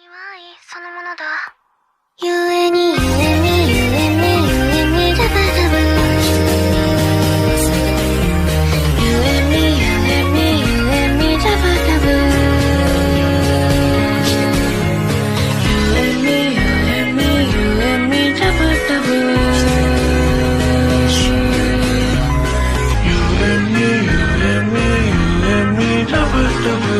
そのものだ。ゆえにゆえにゆえにゆえにジャブジャブ。ゆえにゆえにゆえにジャブジャブ。ゆえにゆえにゆえにジャブジャブ。ゆえにゆえにゆえにジャブジャブ。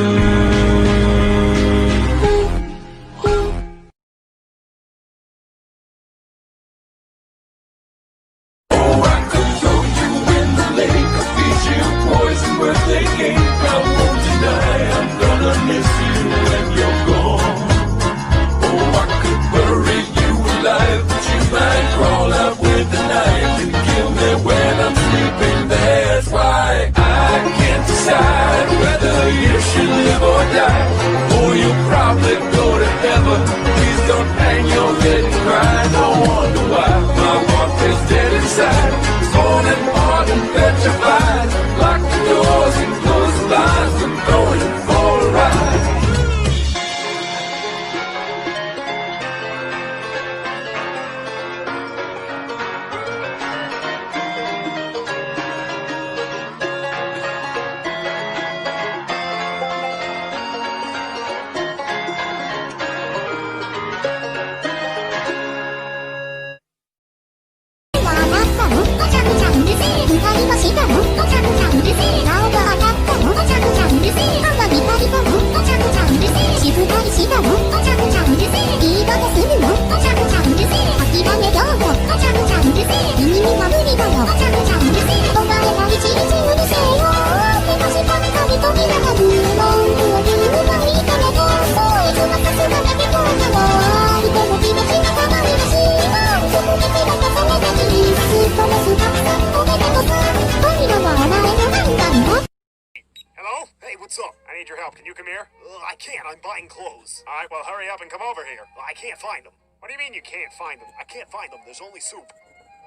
Can you come here? I can't. I'm buying clothes. All right, well, hurry up and come over here. I can't find them. What do you mean you can't find them? I can't find them. There's only soup.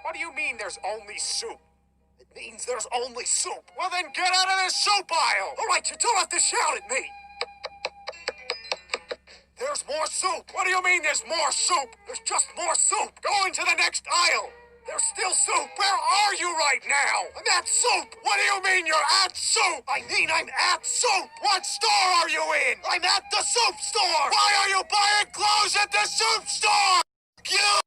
What do you mean there's only soup? It means there's only soup. Well, then get out of this soup aisle. All right, you don't have to shout at me. There's more soup. What do you mean there's more soup? There's just more soup. Go into the next aisle. There's still soup. Where are you right now? I'm at soup. What do you mean you're at soup? I mean I'm at soup. What store are you in? I'm at the soup store. Why are you buying clothes at the soup store? You...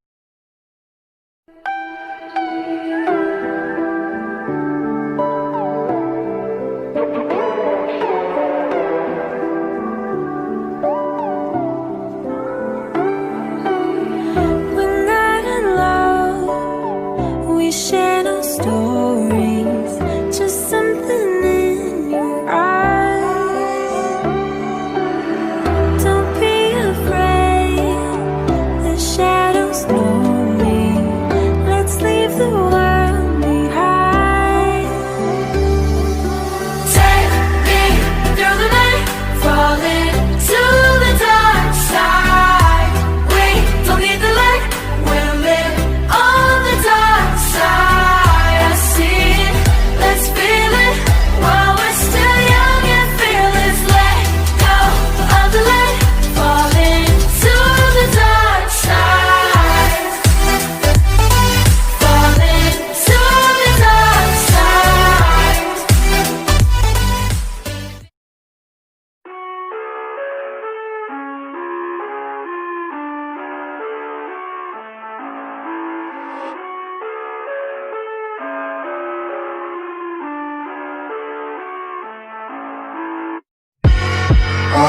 I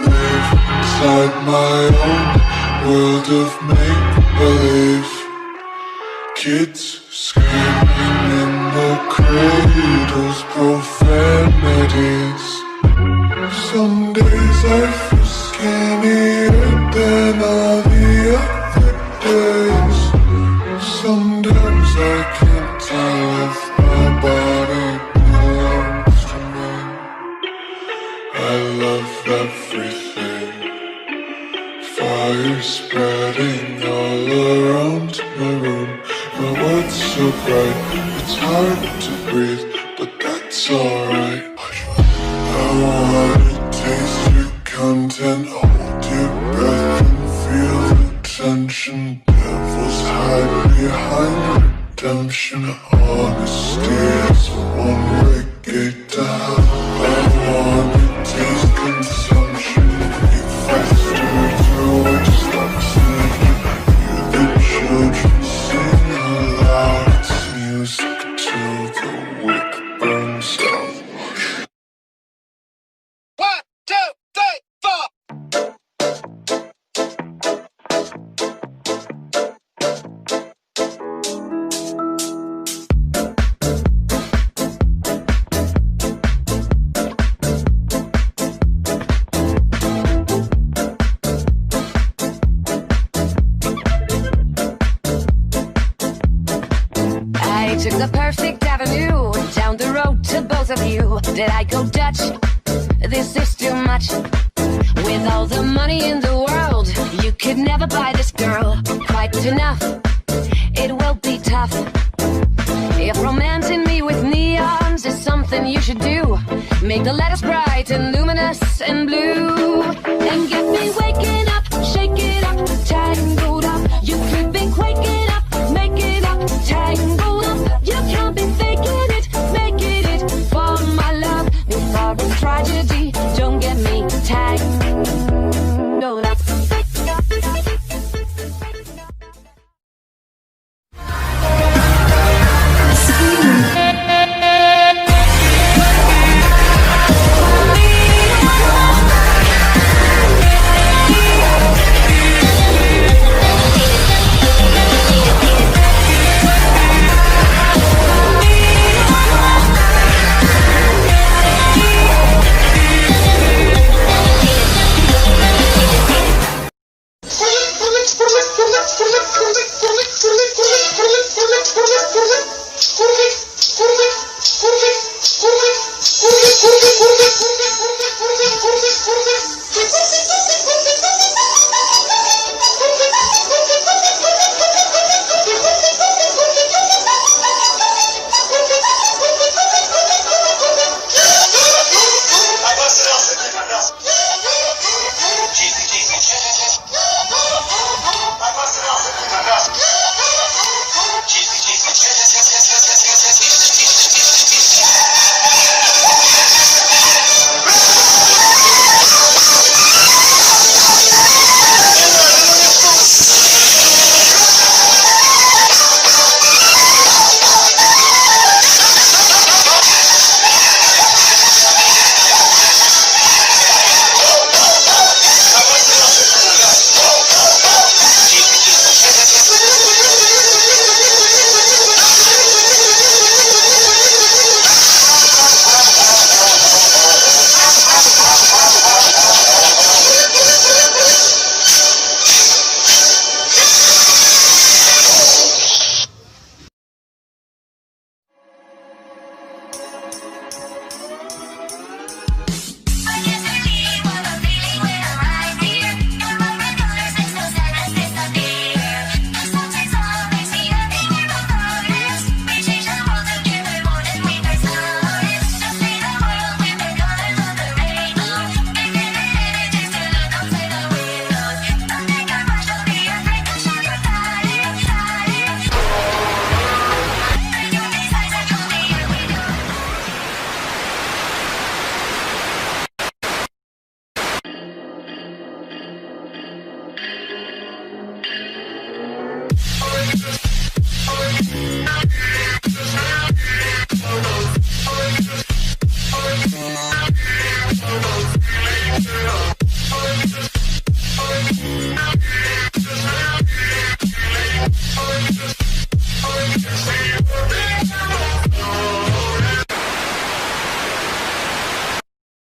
live inside my own world of make-believe. Kids screaming in the cradles, profanities. Some days I feel skinnier than all the other days. Sometimes I can't tell if my body belongs to me. I love everything. Fire spreading all around my room. My world's so bright, it's hard to breathe, but that's alright. I wanna taste your content, hold you deep breath and feel the tension. Devils hide behind redemption. Honesty is a one-way gate to hell. I wanna taste consumption. Be faster to watch stop sleeping. Hear the children sing aloud. It's music till the wick burns out. 1, 2, 3, 4. I took the perfect avenue down the road to both of you. Did I go Dutch? This is too much. With all the money in the world, you could never buy this girl quite enough. It will be tough. If romancing me with neons is something you should do, make the letters bright and luminous and blue.